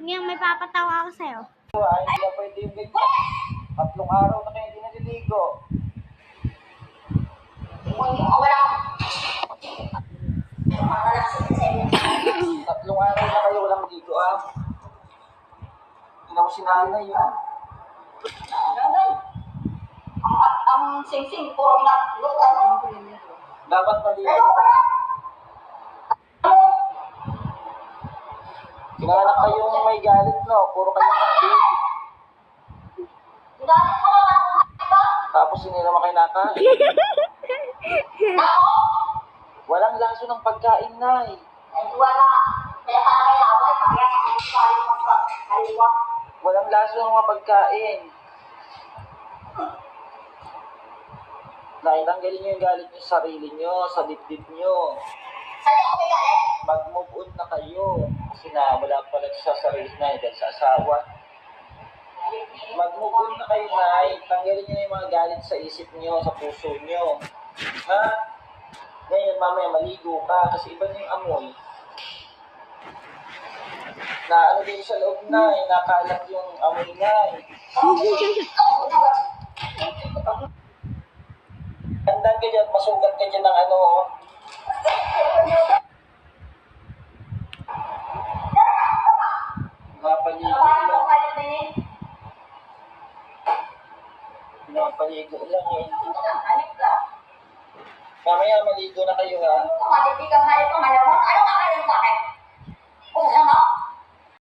Tunyang may papatawa ako sa'yo. Ay, hindi na pwede yung ganyan. 3 araw na kayo hindi naliligo. Wala. 3 araw na kayo walang ligo, ah. Hindi ako sinanay, ah. Ang sing-sing, puro na. Dapat maligo. Kinanak kayong may galit, no? Puro kayong kapit. Galit ko naman ito. Tapos hindi naman kayo nakain. Ako? Walang laso ng pagkain, Nay. Ay, wala. Kaya parang may laway. Kaya sa kaliwa. Walang laso ng mga pagkain. Nay, tanggalin niyo yung galit niyo sa sarili niyo, sa dibdib niyo. Sa'yo ako may galit. Mag-move on na kayo. Kasi na, wala pala sa sarili na dahil sa asawa. Mag-move on na kayo, Nay. Tanggalin niyo yung mga galit sa isip niyo, sa puso niyo. Ha? Ngayon, mamaya maligo ka kasi iba na yung amoy. Na ano din sa loob, Nay, nakalat yung amoy, Nay. Tandaan ka dyan, masugat ka dyan ng ano, oh. Napaligo lang. Napaligo lang eh. Mamaya maligo na kayo, ha? Kung malitig ang hayop ko, malamang, anong akala mo sa akin? Kung ano?